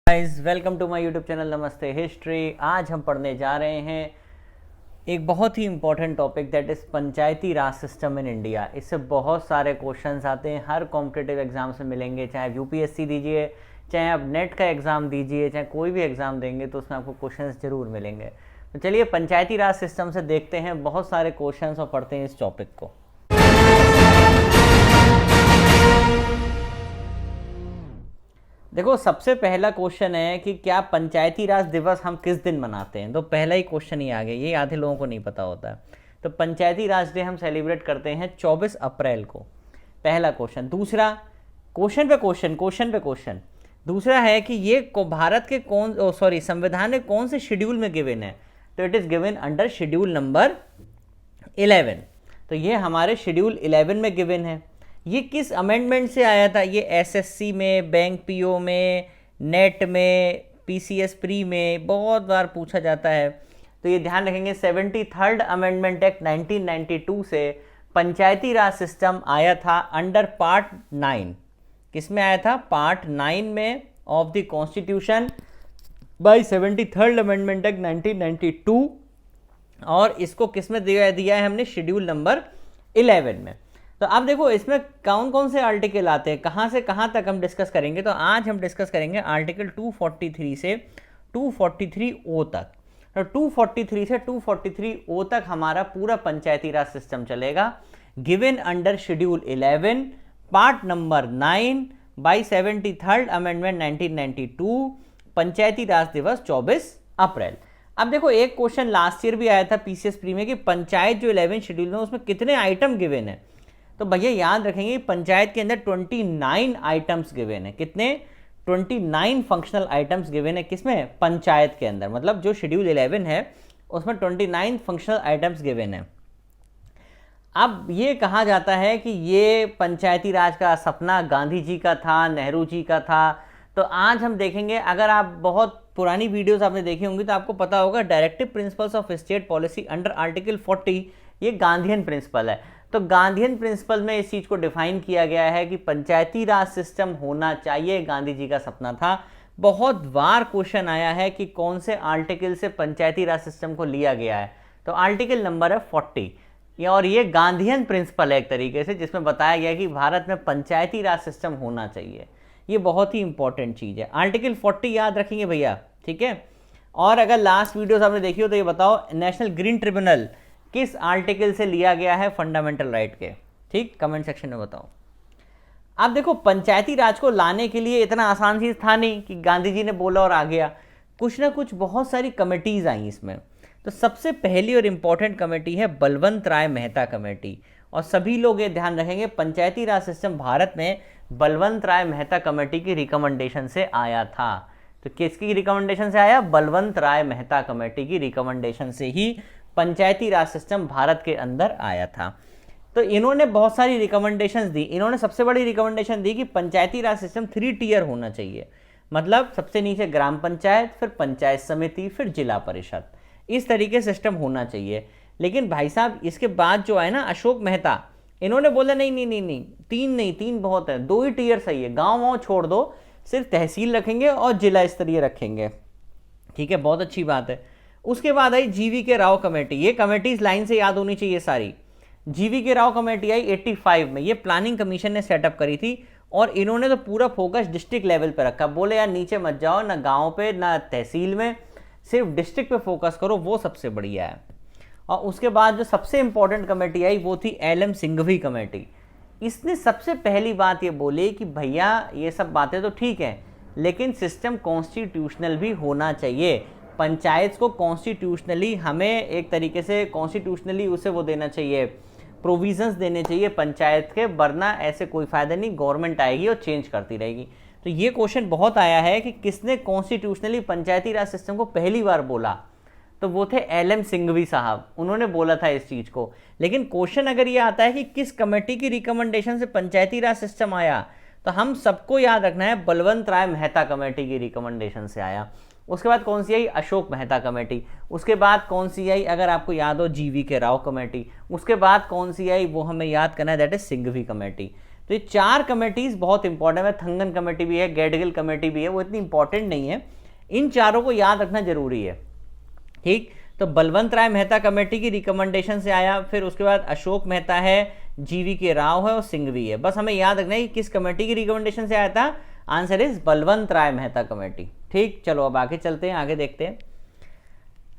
Guys welcome to my YouTube channel Namaste history. आज हम पढ़ने जा रहे हैं एक बहुत ही important topic that is panchayati Raj system in India. इससे बहुत सारे क्वेश्चंस आते हैं, हर कॉम्पिटिटिव एग्जाम से मिलेंगे, चाहे यूपीएससी दीजिए, चाहे आप नेट का एग्ज़ाम दीजिए, चाहे कोई भी एग्ज़ाम देंगे तो उसमें आपको क्वेश्चंस जरूर मिलेंगे। तो चलिए पंचायती राज सिस्टम से देखते हैं बहुत सारे क्वेश्चंस और पढ़ते हैं इस टॉपिक को। देखो, सबसे पहला क्वेश्चन है कि क्या पंचायती राज दिवस हम किस दिन मनाते हैं। तो पहला ही क्वेश्चन ही आ गया, ये आधे लोगों को नहीं पता होता है। तो पंचायती राज डे हम सेलिब्रेट करते हैं 24 अप्रैल को, पहला क्वेश्चन। दूसरा, क्वेश्चन पे क्वेश्चन दूसरा है कि ये भारत के संविधान में कौन से शेड्यूल में गिवन है। तो it is given under schedule number 11। तो ये हमारे शेड्यूल 11 में गिवन है। ये किस अमेंडमेंट से आया था? ये एसएससी में, बैंक पीओ में, नेट में, पीसीएस प्री में बहुत बार पूछा जाता है। तो ये ध्यान रखेंगे, 73rd अमेंडमेंट एक्ट 1992 से पंचायती राज सिस्टम आया था अंडर पार्ट 9। किस में आया था? पार्ट 9 में of the constitution bye 73rd amendment act 1992। और इसको किस में दिया है हमने? शेड्यूल नंबर 11 में। तो अब देखो इसमें कौन कौन से आर्टिकल आते हैं, कहाँ से कहाँ तक हम डिस्कस करेंगे। तो आज हम डिस्कस करेंगे आर्टिकल 243 से 243 ओ तक। तो 243 से 243 ओ तक हमारा पूरा पंचायती राज सिस्टम चलेगा, given under schedule 11 part number 9 by 73rd amendment 1992, Panchayati Raj दिवस 24 अप्रैल। अब देखो, एक क्वेश्चन लास्ट ईयर भी आया था पीसीएस प्री में कि पंचायत जो 11 शेड्यूल में उसमें कितने आइटम गिवन है। तो भैया याद रखेंगे, पंचायत के अंदर 29 आइटम्स गिवन है। कितने? 29 फंक्शनल आइटम्स गिवन है। किसमें? पंचायत के अंदर। मतलब जो शेड्यूल 11 है उसमें 29 फंक्शनल आइटम्स गिवन है। अब ये कहा जाता है कि ये पंचायती राज का सपना गांधी जी का था, नेहरू जी का था। तो आज हम देखेंगे, अगर आप बहुत पुरानी वीडियोस आपने देखी होंगी तो आपको पता होगा directive principles of state policy under article 40 ये गांधीयन प्रिंसिपल है। तो गांधीयन प्रिंसिपल में इस चीज़ को डिफाइन किया गया है कि पंचायती राज सिस्टम होना चाहिए, गांधी जी का सपना था। बहुत बार क्वेश्चन आया है कि कौन से आर्टिकल से पंचायती राज सिस्टम को लिया गया है। तो आर्टिकल नंबर है 40, और ये गांधीयन प्रिंसिपल है एक तरीके से, जिसमें बताया गया कि भारत में पंचायती राज सिस्टम होना चाहिए। ये बहुत ही इंपॉर्टेंट चीज़ है। आर्टिकल 40 याद रखेंगे भैया, ठीक है। और अगर लास्ट वीडियोस आपने देखी हो तो ये बताओ, नेशनल ग्रीन ट्रिब्यूनल किस आर्टिकल से लिया गया है फंडामेंटल राइट के? ठीक, कमेंट सेक्शन में बताओ। अब देखो, पंचायती राज को लाने के लिए इतना आसान चीज था नहीं कि गांधी जी ने बोला और आ गया। कुछ ना कुछ बहुत सारी कमेटीज आई इसमें। तो सबसे पहली और इंपॉर्टेंट कमेटी है बलवंत राय मेहता कमेटी। और सभी लोग ये ध्यान रखेंगे, पंचायती राज सिस्टम भारत में बलवंत राय मेहता कमेटी की रिकमेंडेशन से आया था। तो किसकी रिकमेंडेशन से आया? बलवंत राय मेहता कमेटी की रिकमेंडेशन से ही पंचायती राज सिस्टम भारत के अंदर आया था। तो इन्होंने बहुत सारी रिकमेंडेशंस दी। इन्होंने सबसे बड़ी रिकमेंडेशन दी कि पंचायती राज सिस्टम 3 टियर होना चाहिए। मतलब सबसे नीचे ग्राम पंचायत, फिर पंचायत समिति, फिर जिला परिषद। इस तरीके से सिस्टम होना चाहिए। लेकिन भाई साहब, इसके बाद जो है ना अशोक मेहता, इन्होंने बोला नहीं नहीं नहीं नहीं, 3 नहीं, 3 बहुत है, 2 ही टियर सही है। गाँव वाँव छोड़ दो, सिर्फ तहसील रखेंगे और जिला स्तरीय रखेंगे। ठीक है, बहुत अच्छी बात है। उसके बाद आई जीवी के राव कमेटी। ये कमेटी इस लाइन से याद होनी चाहिए सारी। जीवी के राव कमेटी आई 85 में। ये प्लानिंग कमीशन ने सेटअप करी थी और इन्होंने तो पूरा फोकस डिस्ट्रिक्ट लेवल पे रखा। बोले यार नीचे मत जाओ, ना गांव पे ना तहसील में, सिर्फ डिस्ट्रिक्ट पे फोकस करो, वो सबसे बढ़िया है। और उसके बाद जो सबसे इंपॉर्टेंट कमेटी आई वो थी एल.एम. सिंघवी कमेटी। इसने सबसे पहली बात ये बोली कि भैया ये सब बातें तो ठीक है, लेकिन सिस्टम कॉन्स्टिट्यूशनल भी होना चाहिए। पंचायत को कॉन्स्टिट्यूशनली, हमें एक तरीके से कॉन्स्टिट्यूशनली उसे वो देना चाहिए, प्रोविजंस देने चाहिए पंचायत के, वरना ऐसे कोई फायदा नहीं, गवर्नमेंट आएगी और चेंज करती रहेगी। तो ये क्वेश्चन बहुत आया है कि किसने कॉन्स्टिट्यूशनली पंचायती राज सिस्टम को पहली बार बोला। तो वो थे एल.एम. सिंघवी साहब, उन्होंने बोला था इस चीज़ को। लेकिन क्वेश्चन अगर ये आता है कि किस कमेटी की रिकमेंडेशन से पंचायती राज सिस्टम आया, तो हम सबको याद रखना है बलवंत राय मेहता कमेटी की रिकमेंडेशन से आया। उसके बाद कौन सी आई? अशोक मेहता कमेटी। उसके बाद कौन सी आई? अगर आपको याद हो, जीवी के राव कमेटी। उसके बाद कौन सी आई वो हमें याद करना है, दैट इज सिंघवी कमेटी। तो ये 4 कमेटीज बहुत इंपॉर्टेंट है, थंगन कमेटी भी है, गैडगिल कमेटी भी है, वो इतनी इंपॉर्टेंट नहीं है, इन चारों को याद रखना जरूरी है। ठीक, तो बलवंत राय मेहता कमेटी की रिकमेंडेशन से आया, फिर उसके बाद अशोक मेहता है, जीवी के राव है और सिंघवी है। बस हमें याद रखना है कि किस कमेटी की रिकमेंडेशन से आया था, answer is Balwant Rai Mehta committee. ठीक, चलो अब आगे चलते हैं, आगे देखते हैं।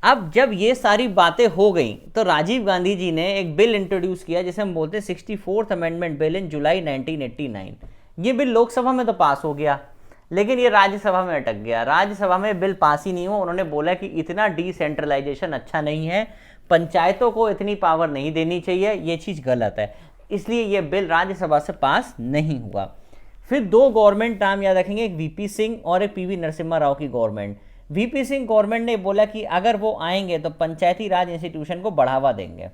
अब जब ये सारी बातें हो गई तो राजीव गांधी जी ने एक बिल इंट्रोड्यूस किया जिसे हम बोलते हैं 64th अमेंडमेंट बिल इन जुलाई 1989। ये बिल लोकसभा में तो पास हो गया, लेकिन ये राज्यसभा में अटक गया। राज्यसभा में बिल पास ही नहीं हुआ। उन्होंने बोला कि इतना डिसेंट्रलाइजेशन अच्छा नहीं है, पंचायतों को इतनी पावर नहीं देनी चाहिए, ये चीज़ गलत है, इसलिए ये बिल राज्यसभा से पास नहीं हुआ। फिर 2 गवर्नमेंट नाम याद रखेंगे, एक वीपी सिंह और एक पीवी नरसिम्हा राव की गवर्नमेंट। वीपी सिंह गवर्नमेंट ने बोला कि अगर वो आएंगे तो पंचायती राज इंस्टीट्यूशन को बढ़ावा देंगे,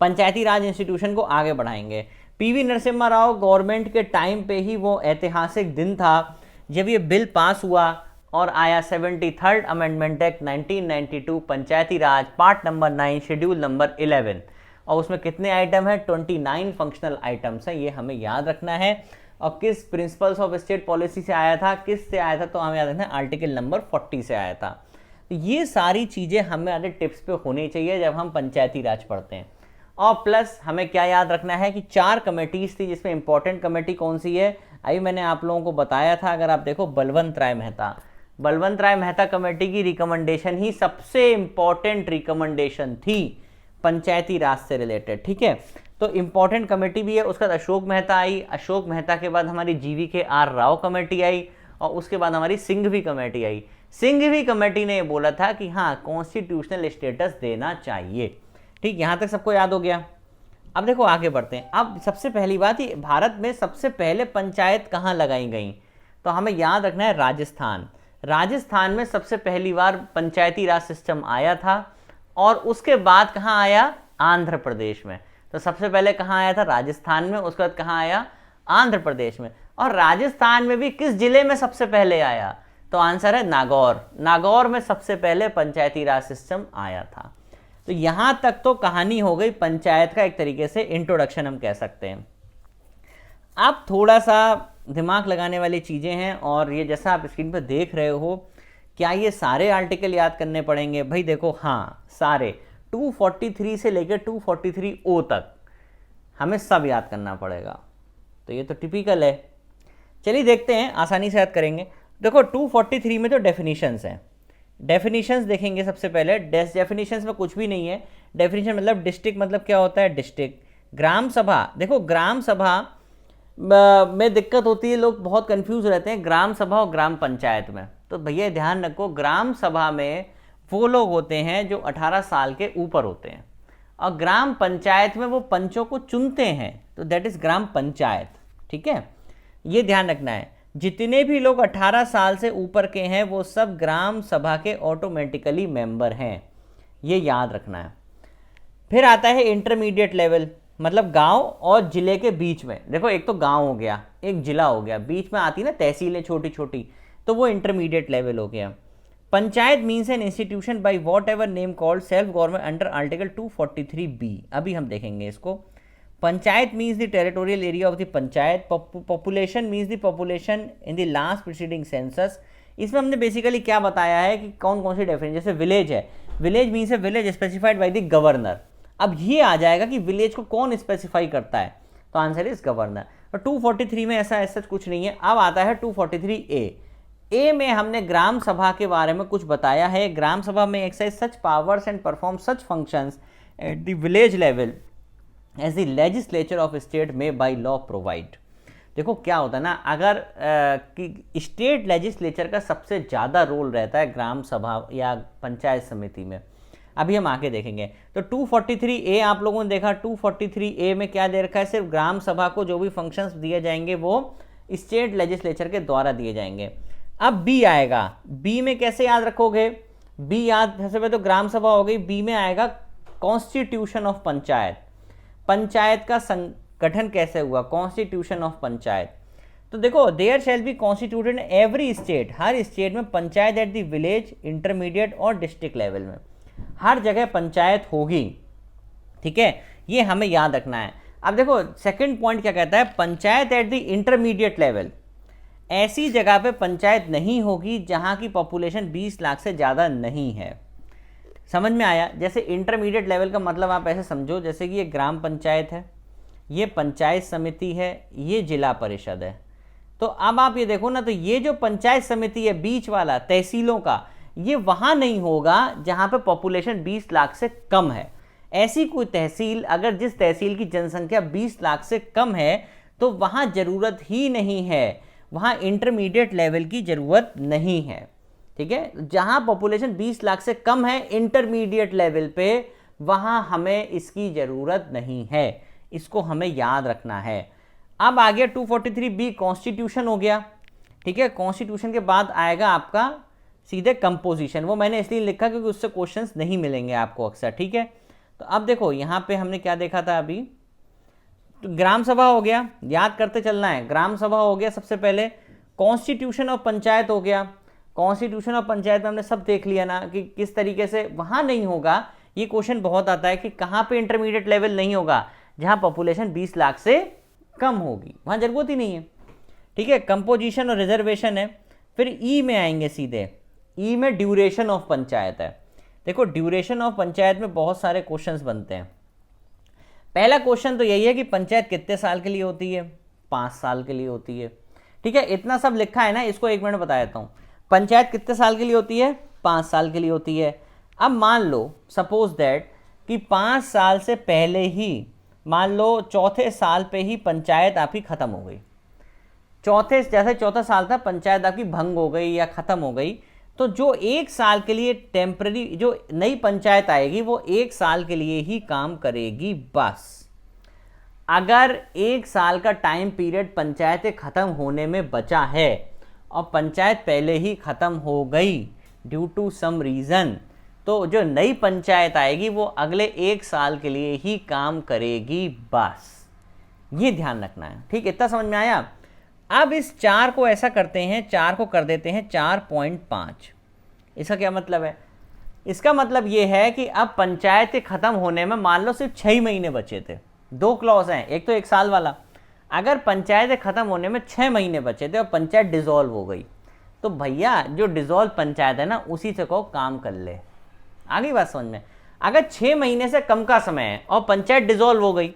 पंचायती राज इंस्टीट्यूशन को आगे बढ़ाएंगे। पीवी नरसिम्हा राव गवर्नमेंट के टाइम पे ही वो ऐतिहासिक दिन था जब ये बिल पास हुआ और आया 73rd अमेंडमेंट एक्ट 1992, पंचायती राज, पार्ट नंबर 9, शेड्यूल नंबर 11, और उसमें कितने आइटम हैं, 29 फंक्शनल आइटम्स हैं, ये हमें याद रखना है। और किस प्रिंसिपल्स ऑफ स्टेट पॉलिसी से आया था, किस से आया था, तो हमें याद रखना है आर्टिकल नंबर 40 से आया था। तो ये सारी चीज़ें हमें आगे टिप्स पे होनी चाहिए जब हम पंचायती राज पढ़ते हैं। और प्लस हमें क्या याद रखना है कि 4 कमेटीज थी, जिसमें इंपॉर्टेंट कमेटी कौन सी है, अभी मैंने आप लोगों को बताया था। अगर आप देखो, बलवंत राय मेहता, बलवंत राय मेहता कमेटी की रिकमेंडेशन ही सबसे इंपॉर्टेंट रिकमेंडेशन थी पंचायती राज से रिलेटेड। ठीक है, तो इंपॉर्टेंट कमेटी भी है। उसके बाद अशोक मेहता आई, अशोक मेहता के बाद हमारी जीवी के आर राव कमेटी आई, और उसके बाद हमारी सिंघवी कमेटी आई। सिंघवी कमेटी ने बोला था कि हाँ, कॉन्स्टिट्यूशनल स्टेटस देना चाहिए। ठीक, यहाँ तक सबको याद हो गया। अब देखो आगे बढ़ते हैं। अब सबसे पहली बात, ही भारत में सबसे पहले पंचायत कहाँ लगाई गई, तो हमें याद रखना है राजस्थान। राजस्थान में सबसे पहली बार पंचायती राज सिस्टम आया था, और उसके बाद कहाँ आया, आंध्र प्रदेश में। तो सबसे पहले कहाँ आया था, राजस्थान में, उसके बाद कहाँ आया, आंध्र प्रदेश में। और राजस्थान में भी किस जिले में सबसे पहले आया, तो आंसर है नागौर। नागौर में सबसे पहले पंचायती राज सिस्टम आया था। तो यहां तक तो कहानी हो गई पंचायत का एक तरीके से इंट्रोडक्शन हम कह सकते हैं। अब थोड़ा सा दिमाग लगाने वाली चीजें हैं, और ये जैसा आप स्क्रीन पर देख रहे हो, क्या ये सारे आर्टिकल याद करने पड़ेंगे? भाई देखो, हाँ, सारे 243 से लेकर 243O तक हमें सब याद करना पड़ेगा। तो ये तो टिपिकल है। चलिए देखते हैं, आसानी से याद करेंगे। देखो 243 में तो डेफिनेशंस हैं। डेफिनेशंस देखेंगे सबसे पहले। डेफिनेशंस में कुछ भी नहीं है। डेफिनेशन मतलब डिस्ट्रिक्ट, मतलब क्या होता है, डिस्ट्रिक्ट। ग्राम सभा, देखो ग्राम सभा में दिक्कत होती है, लोग बहुत कंफ्यूज रहते हैं ग्राम सभा और ग्राम पंचायत में। तो भैया ध्यान रखो, ग्राम सभा में वो लोग होते हैं जो 18 साल के ऊपर होते हैं, और ग्राम पंचायत में वो पंचों को चुनते हैं, तो दैट इज ग्राम पंचायत। ठीक है, ये ध्यान रखना है। जितने भी लोग 18 साल से ऊपर के हैं वो सब ग्राम सभा के ऑटोमेटिकली मेंबर हैं, ये याद रखना है। फिर आता है इंटरमीडिएट लेवल, मतलब गांव और जिले के बीच में। देखो एक तो गांव हो गया, एक जिला हो गया, बीच में आती ना तहसीलें छोटी छोटी, तो वो इंटरमीडिएट लेवल हो गया। Panchayat means an institution by what ever name called self government under article 243B। अभी हम देखेंगे इसको। Panchayat means the territorial area of the panchayat. Population means the population in the last preceding census. इसमें हमने बेसिकली क्या बताया है कि कौन कौन सी डेफिनेशन, जैसे विलेज है, village means A village specified by the governor. अब ये आ जाएगा कि विलेज को कौन स्पेसिफाई करता है, तो आंसर इज गवर्नर। और 243 में ऐसा कुछ नहीं है। अब आता है 243A। ए में हमने ग्राम सभा के बारे में कुछ बताया है। ग्राम सभा में exercise such powers and perform such functions at the village level as the legislature of state may by law provide. देखो क्या होता है ना, अगर कि स्टेट लेजिस्लेचर का सबसे ज़्यादा रोल रहता है ग्राम सभा या पंचायत समिति में। अभी हम आके देखेंगे। तो 243A आप लोगों ने देखा, 243A में क्या दे रखा है, सिर्फ ग्राम सभा को जो भी फंक्शंस दिए जाएंगे वो स्टेट लेजिस्लेचर के द्वारा दिए जाएंगे। अब बी आएगा। बी में कैसे याद रखोगे, बी याद सबसे पहले तो ग्राम सभा हो गई, बी में आएगा कॉन्स्टिट्यूशन ऑफ पंचायत। पंचायत का संगठन कैसे हुआ, कॉन्स्टिट्यूशन ऑफ पंचायत। तो देखो there shall be constituted every state, हर स्टेट में panchayat at the village, intermediate और डिस्ट्रिक्ट लेवल में हर जगह पंचायत होगी। ठीक है, ये हमें याद रखना है। अब देखो सेकंड पॉइंट क्या कहता है, panchayat at the intermediate level, ऐसी जगह पे पंचायत नहीं होगी जहां की पॉपुलेशन 20 लाख से ज़्यादा नहीं है। समझ में आया? जैसे इंटरमीडिएट लेवल का मतलब आप ऐसे समझो जैसे कि ये ग्राम पंचायत है, ये पंचायत समिति है, ये जिला परिषद है। तो अब आप ये देखो ना, तो ये जो पंचायत समिति है बीच वाला तहसीलों का, ये वहाँ नहीं होगा जहाँ पे पॉपुलेशन 20 लाख से कम है। ऐसी कोई तहसील, अगर जिस तहसील की जनसंख्या 20 लाख से कम है तो वहाँ ज़रूरत ही नहीं है, वहाँ इंटरमीडिएट लेवल की ज़रूरत नहीं है। ठीक है, जहाँ पॉपुलेशन 20 लाख से कम है इंटरमीडिएट लेवल पे, वहाँ हमें इसकी ज़रूरत नहीं है, इसको हमें याद रखना है। अब आ गया 243B कॉन्स्टिट्यूशन हो गया। ठीक है, कॉन्स्टिट्यूशन के बाद आएगा आपका सीधे कंपोजिशन, वो मैंने इसलिए लिखा क्योंकि उससे क्वेश्चंस नहीं मिलेंगे आपको अक्सर। ठीक है, तो अब देखो यहाँ पे हमने क्या देखा था अभी, तो ग्राम सभा हो गया, याद करते चलना है, ग्राम सभा हो गया सबसे पहले, कॉन्स्टिट्यूशन ऑफ पंचायत हो गया। कॉन्स्टिट्यूशन ऑफ पंचायत में हमने सब देख लिया ना कि किस तरीके से वहाँ नहीं होगा। ये क्वेश्चन बहुत आता है कि कहाँ पे इंटरमीडिएट लेवल नहीं होगा, जहाँ पॉपुलेशन 20 लाख से कम होगी, वहाँ जरूरत ही नहीं है। ठीक है, कंपोजिशन और रिजर्वेशन है। फिर ई में आएंगे सीधे, ई में ड्यूरेशन ऑफ पंचायत है। देखो ड्यूरेशन ऑफ पंचायत में बहुत सारे क्वेश्चंस बनते हैं। पहला क्वेश्चन तो यही है कि पंचायत कितने साल के लिए होती है, 5 साल के लिए होती है। ठीक है, इतना सब लिखा है ना, इसको एक मिनट बता देता हूँ। पंचायत कितने साल के लिए होती है, 5 साल के लिए होती है। अब मान लो सपोज दैट कि 5 साल से पहले ही, मान लो चौथे साल पे ही पंचायत आपकी ख़त्म हो गई, जैसे चौथा साल था पंचायत आपकी भंग हो गई या ख़त्म हो गई, तो जो 1 साल के लिए टेम्पररी जो नई पंचायत आएगी वो 1 साल के लिए ही काम करेगी बस। अगर 1 साल का टाइम पीरियड पंचायतें ख़त्म होने में बचा है और पंचायत पहले ही ख़त्म हो गई ड्यू टू सम रीज़न, तो जो नई पंचायत आएगी वो अगले 1 साल के लिए ही काम करेगी बस। ये ध्यान रखना है। ठीक, इतना समझ में आया? अब इस 4 को ऐसा करते हैं, 4 को कर देते हैं 4.5। इसका क्या मतलब है? इसका मतलब ये है कि अब पंचायत ख़त्म होने में मान लो सिर्फ 6 महीने बचे थे। 2 क्लॉज हैं, एक तो 1 साल वाला। अगर पंचायत ख़त्म होने में 6 महीने बचे थे और पंचायत डिसॉल्व हो गई, तो भैया जो डिसॉल्व पंचायत है ना, उसी से कहो काम कर ले। आगे बात समझ में? अगर 6 महीने से कम का समय है और पंचायत डिसॉल्व हो गई,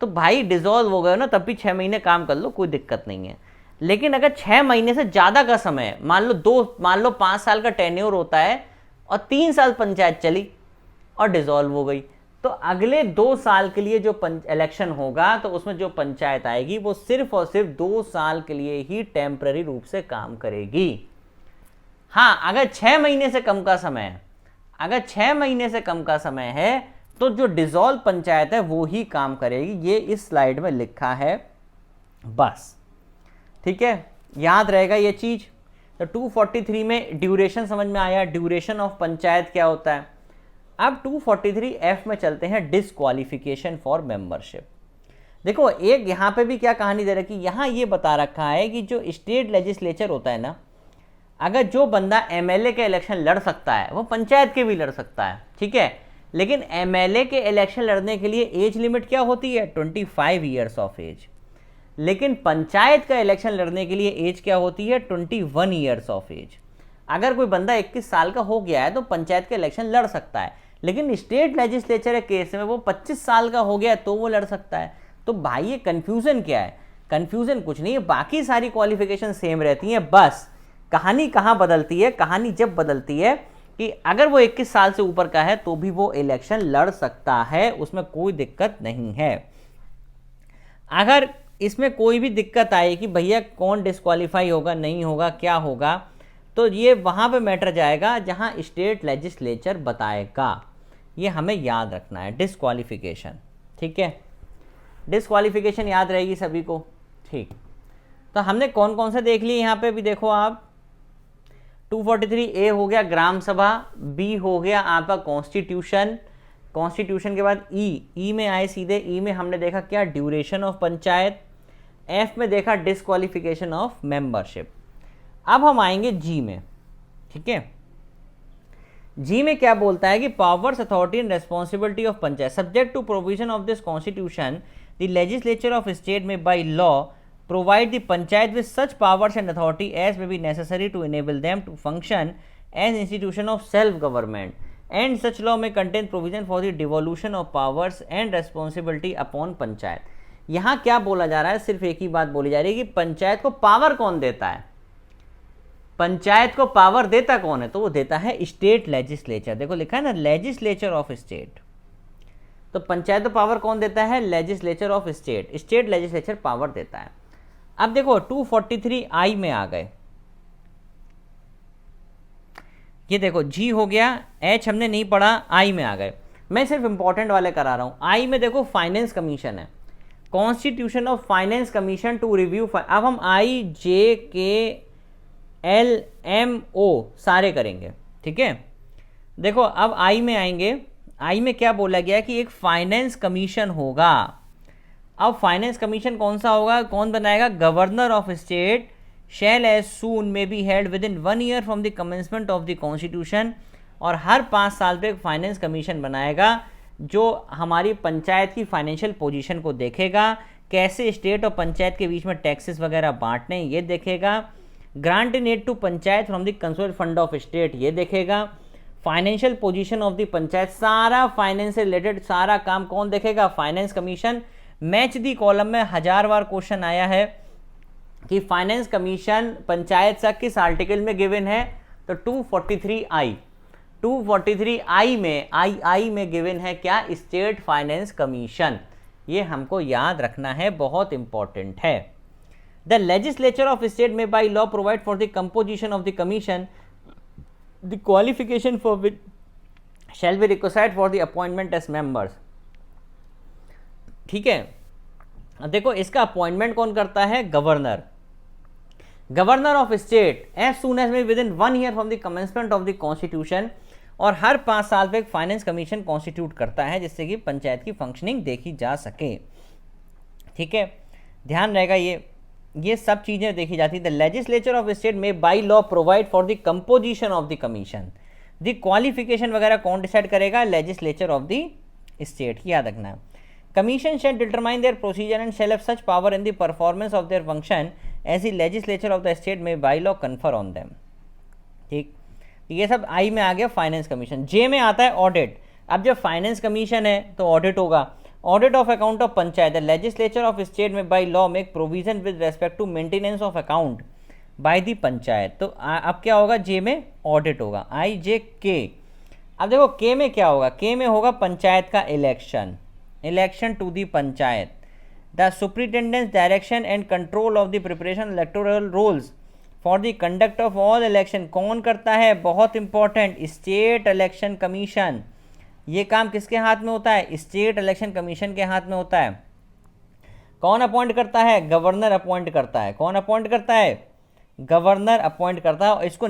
तो भाई डिसॉल्व हो गए ना, तब भी 6 महीने काम कर लो, कोई दिक्कत नहीं है। लेकिन अगर 6 महीने से ज़्यादा का समय है, मान लो 5 साल का टेन्योर होता है और 3 साल पंचायत चली और डिसॉल्व हो गई, तो अगले 2 साल के लिए जो इलेक्शन होगा तो उसमें जो पंचायत आएगी वो सिर्फ और सिर्फ 2 साल के लिए ही टेम्पररी रूप से काम करेगी। हाँ, अगर 6 महीने से कम का समय है, अगर 6 महीने से कम का समय है तो जो डिसॉल्व पंचायत है वो ही काम करेगी। ये इस स्लाइड में लिखा है बस। ठीक है, याद रहेगा ये चीज। तो 243 में ड्यूरेशन समझ में आया, ड्यूरेशन ऑफ पंचायत क्या होता है। अब 243F में चलते हैं, डिसक्वालिफिकेशन फॉर मेंबरशिप। देखो एक यहाँ पे भी क्या कहानी दे रखी, यहाँ ये बता रखा है कि जो स्टेट लेजिस्लेचर होता है ना, अगर जो बंदा MLA के इलेक्शन लड़ सकता है वो पंचायत के भी लड़ सकता है। ठीक है, लेकिन MLA के इलेक्शन लड़ने के लिए एज लिमिट क्या होती है, 25 ईयर्स ऑफ एज। लेकिन पंचायत का इलेक्शन लड़ने के लिए एज क्या होती है, 21 ईयर्स ऑफ एज। अगर कोई बंदा 21 साल का हो गया है तो पंचायत का इलेक्शन लड़ सकता है, लेकिन स्टेट लेजिस्लेचर के केस में वो 25 साल का हो गया तो वो लड़ सकता है। तो भाई ये कन्फ्यूज़न क्या है? कन्फ्यूज़न कुछ नहीं है, बाकी सारी क्वालिफिकेशन सेम रहती हैं, बस कहानी कहाँ बदलती है, कहानी जब बदलती है कि अगर वो 21 साल से ऊपर का है तो भी वो इलेक्शन लड़ सकता है, उसमें कोई दिक्कत नहीं है। अगर इसमें कोई भी दिक्कत आए कि भैया कौन डिस्क्वालीफाई होगा, नहीं होगा, क्या होगा, तो ये वहाँ पे मैटर जाएगा जहाँ स्टेट लेजिस्लेचर बताएगा। ये हमें याद रखना है, डिस्क्वालिफिकेशन। ठीक है, डिस्क्वालिफिकेशन याद रहेगी सभी को। ठीक, तो हमने कौन कौन से देख लिए यहाँ पे भी देखो आप। 243A हो गया ग्राम सभा, B हो गया आपका कॉन्स्टिट्यूशन, कॉन्स्टिट्यूशन के बाद ई में आए सीधे, ई में हमने देखा क्या, ड्यूरेशन ऑफ पंचायत, F में देखा डिस्क्वालिफिकेशन ऑफ मेंबरशिप। अब हम आएंगे G में। ठीक है, G में क्या बोलता है कि powers, authority and responsibility of panchayat, subject to provision of this constitution the legislature of state में by law provide the panchayat with such powers and authority as may be necessary to enable them to function as institution of self government, and such law may contain provision for the devolution of powers and responsibility upon panchayat. यहाँ क्या बोला जा रहा है, सिर्फ एक ही बात बोली जा रही है कि पंचायत को पावर कौन देता है, पंचायत को पावर देता कौन है, तो वो देता है स्टेट लेजिस्लेचर। देखो लिखा है ना लेजिस्लेचर ऑफ स्टेट, तो पंचायत को पावर कौन देता है, legislature of state, state legislature power देता है। अब देखो 243I में आ गए, ये देखो G हो गया, H हमने नहीं पढ़ा, I में आ गए, मैं सिर्फ इंपॉर्टेंट वाले करा रहा हूं। I में देखो फाइनेंस कमीशन है, constitution of finance commission to review. अब हम IJKLMO सारे करेंगे, ठीक है। देखो अब I में आएंगे, I में क्या बोला गया कि एक फाइनेंस कमीशन होगा। अब फाइनेंस कमीशन कौन सा होगा, कौन बनाएगा, governor of state shall as soon में be held within 1 year from the commencement of the constitution, और हर 5 साल पे एक फाइनेंस कमीशन बनाएगा जो हमारी पंचायत की फाइनेंशियल पोजीशन को देखेगा, कैसे स्टेट और पंचायत के बीच में टैक्सेस वगैरह बांटने ये देखेगा, grant in aid to panchayat from the consolidated fund of state ये देखेगा, financial position of the panchayat, सारा फाइनेंस से रिलेटेड सारा काम कौन देखेगा, finance commission. Match the column में 1000 बार क्वेश्चन आया है कि फाइनेंस कमीशन पंचायत से किस आर्टिकल में गिवन है, तो 243I में आई में गिवन है क्या, स्टेट फाइनेंस कमीशन। ये हमको याद रखना है, बहुत इंपॉर्टेंट है। द लेजिस्लेचर ऑफ स्टेट में by law provide for the composition of the commission, the qualification for which shall be required for the appointment as members. ठीक है, देखो इसका अपॉइंटमेंट कौन करता है, governor, governor of state as soon as may within 1 year from the commencement of the constitution, और हर 5 साल पे एक फाइनेंस कमीशन कॉन्स्टिट्यूट करता है जिससे कि पंचायत की फंक्शनिंग देखी जा सके। ठीक है, ध्यान रहेगा ये सब चीजें देखी जाती है। द लेजिस्लेचर ऑफ स्टेट में by law provide for the composition of the commission, the qualification वगैरह कौन डिसाइड करेगा, लेजिस्लेचर ऑफ द स्टेट, याद रखना। Commission shall determine their procedure and shall have such power in the performance of their function as the legislature of the state may by law confer on them। ठीक, ये सब आई में आ गया finance commission. जे में आता है ऑडिट। अब जब फाइनेंस कमीशन है तो ऑडिट होगा, audit of account of panchayat. The legislature of state में by law make provision with respect to maintenance of account by the panchayat. तो अब क्या होगा, जे में ऑडिट होगा, IJK। अब देखो के में क्या होगा, के में होगा पंचायत का election to the panchayat. The superintendence direction and control of the preparation electoral rolls for the conduct of all election कौन करता है, बहुत इंपॉर्टेंट, स्टेट इलेक्शन कमीशन। ये काम किसके हाथ में होता है, स्टेट इलेक्शन कमीशन के हाथ में होता है। कौन अपॉइंट करता है, गवर्नर अपॉइंट करता है। कौन अपॉइंट करता है, गवर्नर अपॉइंट करता है। और इसको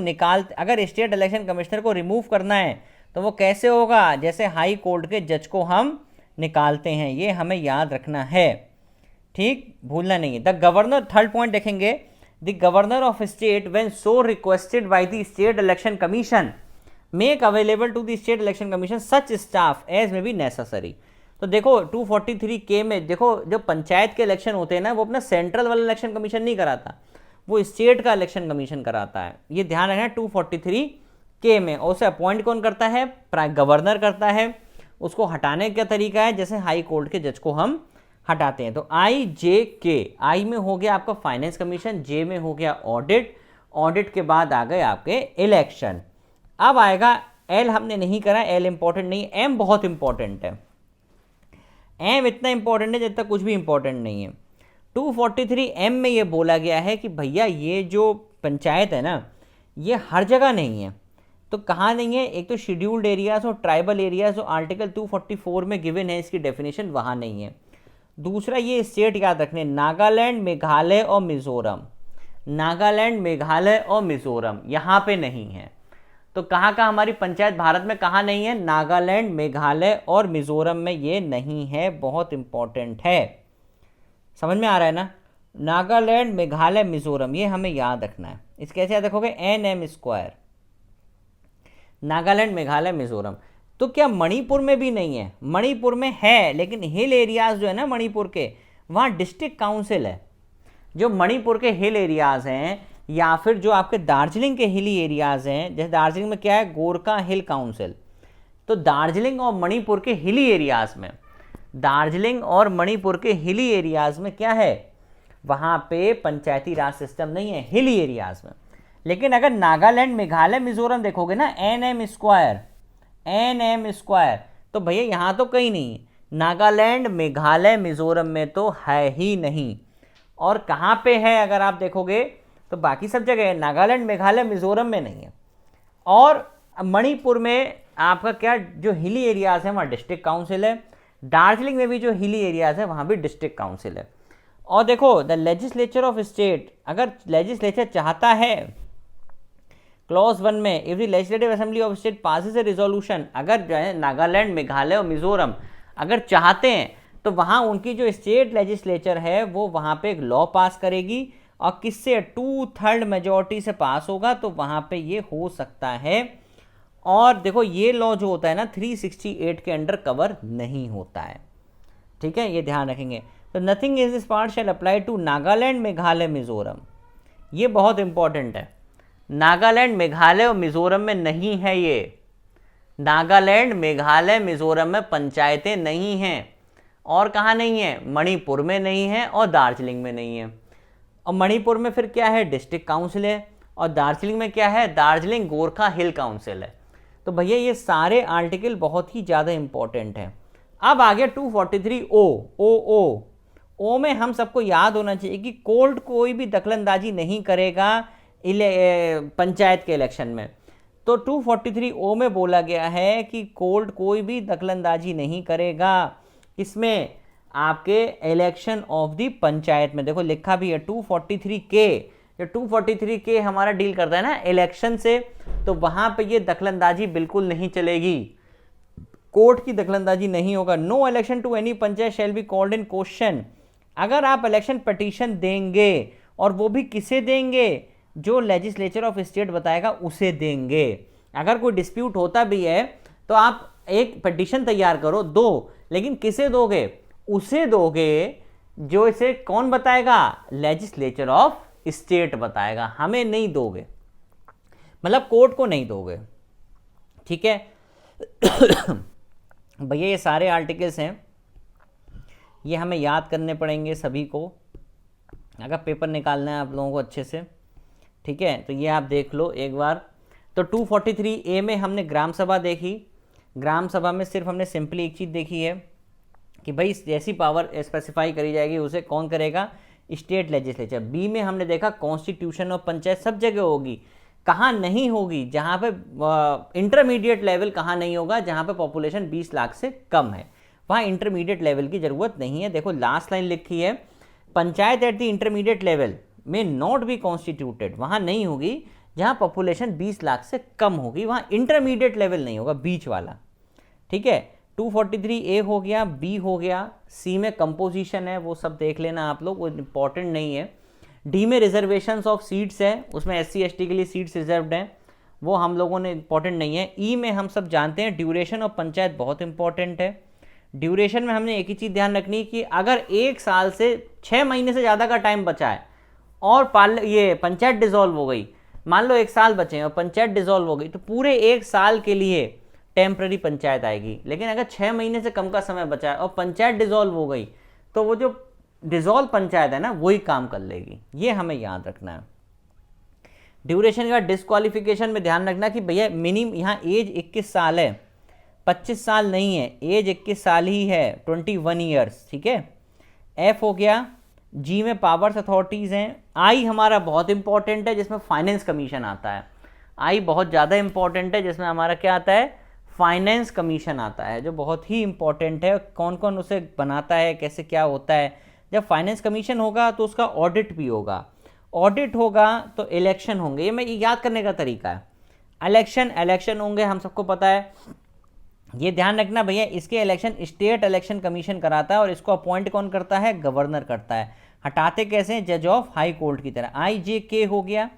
अगर स्टेट इलेक्शन कमिश्नर को रिमूव करना है तो वो कैसे होगा, जैसे हाई कोर्ट के जज को हम निकालते हैं, ये हमें याद रखना है, ठीक, भूलना नहीं है। द गवर्नर, थर्ड पॉइंट देखेंगे, the governor of state when so requested by the state election commission make available to the state election commission such staff as may be necessary. तो देखो 243K में देखो, जो पंचायत के इलेक्शन होते हैं ना, वो अपना सेंट्रल वाला इलेक्शन कमीशन नहीं कराता, वो स्टेट का इलेक्शन कमीशन कराता है। ये ध्यान रखना 243K में। और उसे अपॉइंट कौन करता है, गवर्नर करता है। उसको हटाने का तरीका है जैसे हाई कोर्ट के जज को हम हटाते हैं। तो IJK, आई में हो गया आपका फाइनेंस कमीशन, जे में हो गया ऑडिट, ऑडिट के बाद आ गए आपके इलेक्शन। अब आएगा एल, हमने नहीं करा, एल इंपॉर्टेंट नहीं, एम बहुत इंपॉर्टेंट है। एम इतना इंपॉर्टेंट है जितना कुछ भी इंपॉर्टेंट नहीं है। 243M में ये बोला गया है कि भैया ये जो पंचायत है ना, ये हर जगह नहीं है। तो कहाँ नहीं है, एक तो शेड्यूल्ड एरियाज और ट्राइबल एरियाज जो आर्टिकल 244 में गिवन है, इसकी डेफिनेशन वहाँ नहीं है। दूसरा ये स्टेट याद रखने, नागालैंड, मेघालय और मिजोरम, नागालैंड, मेघालय और मिजोरम यहाँ पे नहीं है। तो कहाँ कहाँ हमारी पंचायत भारत में कहाँ नहीं है, नागालैंड, मेघालय और मिजोरम में ये नहीं है, बहुत इंपॉर्टेंट है। समझ में आ रहा है ना, नागालैंड, मेघालय, मिजोरम, ये हमें याद रखना है। इस कैसे याद रखोगे, NM², नागालैंड, मेघालय, मिजोरम। तो क्या मणिपुर में भी नहीं है? मणिपुर में है, लेकिन हिल एरियाज जो है ना मणिपुर के, वहाँ डिस्ट्रिक्ट काउंसिल है। जो मणिपुर के हिल एरियाज हैं या फिर जो आपके दार्जिलिंग के हिली एरियाज हैं, जैसे दार्जिलिंग में क्या है, गोरखा हिल काउंसिल, तो दार्जिलिंग और मणिपुर के हिली एरियाज में, दार्जिलिंग और मणिपुर के हिली एरियाज में क्या है, वहाँ पे पंचायती राज सिस्टम नहीं है, हिली एरियाज में। लेकिन अगर नागालैंड, मेघालय, मिजोरम देखोगे ना, NM स्क्वायर, तो भैया यहाँ तो कहीं नहीं है। नागालैंड, मेघालय, मिजोरम में तो है ही नहीं। और कहाँ पे है अगर आप देखोगे तो बाकी सब जगह है, नागालैंड, मेघालय, मिजोरम में नहीं है। और मणिपुर में आपका क्या, जो हिली एरियाज है वहाँ डिस्ट्रिक्ट काउंसिल है। दार्जिलिंग में भी जो हिली एरियाज है वहाँ भी डिस्ट्रिक्ट काउंसिल है। और देखो द लेजिस्लेचर ऑफ स्टेट, अगर लेजिस्लेचर चाहता है, क्लॉज 1 में, if the legislative assembly of state passes A resolution, अगर जो है नागालैंड, मेघालय और मिजोरम अगर चाहते हैं तो वहाँ उनकी जो स्टेट लेजिस्लेचर है वो वहाँ पे एक लॉ पास करेगी, और किससे, 2/3 मेजॉरिटी से पास होगा, तो वहाँ पे ये हो सकता है। और देखो ये लॉ जो होता है ना 368 के अंडर कवर नहीं होता है, ठीक है, ये ध्यान रखेंगे। तो nothing is this part shall apply to Nagaland, Meghalaya, Mizoram, ये बहुत इंपॉर्टेंट है। नागालैंड, मेघालय और मिजोरम में नहीं है ये। नागालैंड, मेघालय, मिजोरम में पंचायतें नहीं हैं। और कहाँ नहीं है? मणिपुर में नहीं है और दार्जिलिंग में नहीं है। और मणिपुर में फिर क्या है, डिस्ट्रिक्ट काउंसिल है। और दार्जिलिंग में क्या है, दार्जिलिंग गोरखा हिल काउंसिल है। तो भैया ये सारे आर्टिकल बहुत ही ज़्यादा इंपॉर्टेंट हैं। अब आ गया 243 ओ में हम सबको याद होना चाहिए कि कोर्ट कोई भी दखलंदाजी नहीं करेगा पंचायत के इलेक्शन में। तो 243 ओ में बोला गया है कि कोर्ट कोई भी दखलंदाजी नहीं करेगा, किसमें, आपके इलेक्शन ऑफ द पंचायत में। देखो लिखा भी है 243 के, जो 243 के हमारा डील करता है ना इलेक्शन से, तो वहां पे ये दखलंदाजी बिल्कुल नहीं चलेगी, कोर्ट की दखलंदाजी नहीं होगा। No election to any panchayat shall be called in question. अगर आप इलेक्शन पिटीशन देंगे, और वो भी किसे देंगे, जो लेजिस्लेचर ऑफ स्टेट बताएगा उसे देंगे। अगर कोई डिस्प्यूट होता भी है तो आप एक पिटीशन तैयार करो, दो, लेकिन किसे दोगे, उसे दोगे जो इसे कौन बताएगा, लेजिस्लेचर ऑफ स्टेट बताएगा, हमें नहीं दोगे, मतलब कोर्ट को नहीं दोगे, ठीक है। भैया ये सारे आर्टिकल्स हैं, ये हमें याद करने पड़ेंगे सभी को, अगर पेपर निकालना है आप लोगों को अच्छे से, ठीक है। तो ये आप देख लो एक बार। तो 243 ए में हमने ग्राम सभा देखी। ग्राम सभा में सिर्फ हमने सिंपली एक चीज़ देखी है कि भाई जैसी पावर स्पेसिफाई करी जाएगी उसे कौन करेगा, स्टेट लेजिस्लेचर। बी में हमने देखा कॉन्स्टिट्यूशन ऑफ पंचायत सब जगह होगी, कहाँ नहीं होगी, जहाँ पे इंटरमीडिएट लेवल कहाँ नहीं होगा, जहाँ पे पॉपुलेशन 20 लाख से कम है, वहाँ इंटरमीडिएट लेवल की ज़रूरत नहीं है। देखो लास्ट लाइन लिखी है, panchayat at the intermediate level में नॉट बी कॉन्स्टिट्यूटेड, वहाँ नहीं होगी जहाँ पॉपुलेशन 20 लाख से कम होगी, वहाँ इंटरमीडिएट लेवल नहीं होगा, बीच वाला, ठीक है। 243 ए हो गया, बी हो गया, सी में कंपोजिशन है, वो सब देख लेना आप लोग, वो इंपॉर्टेंट नहीं है। डी में रिजर्वेशंस ऑफ सीट्स है, उसमें SC ST के लिए सीट्स रिजर्व्ड हैं, वो हम लोगों ने इंपॉर्टेंट नहीं है। ई में हम सब जानते हैं ड्यूरेशन ऑफ पंचायत बहुत इंपॉर्टेंट है। ड्यूरेशन में हमने एक ही चीज़ ध्यान रखनी कि अगर 1 साल से 6 महीने से ज़्यादा का टाइम बचा है और ये पंचायत डिसॉल्व हो गई, मान लो 1 साल बचे हैं और पंचायत डिसॉल्व हो गई, तो पूरे 1 साल के लिए टेम्पररी पंचायत आएगी। लेकिन अगर 6 महीने से कम का समय बचा है और पंचायत डिसॉल्व हो गई, तो वो जो डिसॉल्व पंचायत है ना वही काम कर लेगी, ये हमें याद रखना है। ड्यूरेशन का डिस्क्वालिफिकेशन में ध्यान रखना कि भैया मिनिमम यहाँ एज 21 साल है, 25 साल नहीं है, एज 21 साल ही है, 21 ईयर्स, ठीक है। एफ हो गया। जी में पावर्स अथॉरिटीज़ हैं। आई हमारा बहुत इंपॉर्टेंट है, जिसमें फाइनेंस कमीशन आता है। आई बहुत ज़्यादा इंपॉर्टेंट है, जिसमें हमारा क्या आता है, फाइनेंस कमीशन आता है, जो बहुत ही इंपॉर्टेंट है। कौन कौन उसे बनाता है, कैसे क्या होता है। जब फाइनेंस कमीशन होगा तो उसका ऑडिट भी होगा, ऑडिट होगा तो इलेक्शन होंगे, ये मैं याद करने का तरीका है। इलेक्शन होंगे, हम सबको पता है, ये ध्यान रखना भैया। इसके इलेक्शन स्टेट इलेक्शन कमीशन कराता है और इसको अपॉइंट कौन करता है, गवर्नर करता है। हटाते कैसे हैं, जज ऑफ हाई कोर्ट की तरह। IJK हो गया।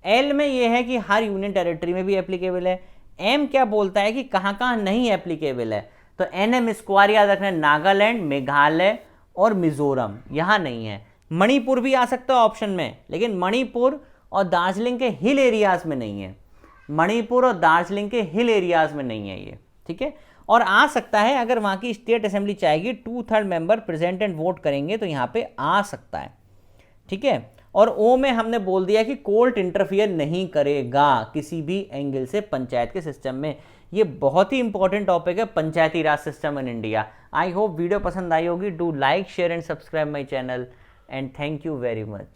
एल में ये है कि हर यूनियन टेरिटरी में भी एप्लीकेबल है। एम क्या बोलता है कि कहाँ कहाँ नहीं एप्लीकेबल है, तो NM स्क्वायर याद रखना है, नागालैंड, मेघालय और मिजोरम, यहाँ नहीं है। मणिपुर भी आ सकता है ऑप्शन में, लेकिन मणिपुर और दार्जिलिंग के हिल एरियाज में नहीं है, मणिपुर और दार्जिलिंग के हिल एरियाज में नहीं है ये, ठीक है। और आ सकता है अगर वहाँ की स्टेट असेंबली चाहेगी 2/3 मेंबर प्रेजेंट एंड वोट करेंगे तो यहाँ पे आ सकता है, ठीक है। और ओ में हमने बोल दिया कि कोर्ट इंटरफियर नहीं करेगा किसी भी एंगल से पंचायत के सिस्टम में। ये बहुत ही इंपॉर्टेंट टॉपिक है, पंचायती राज system in India. I hope video पसंद आई होगी। Do like, share and subscribe my channel and thank you very much.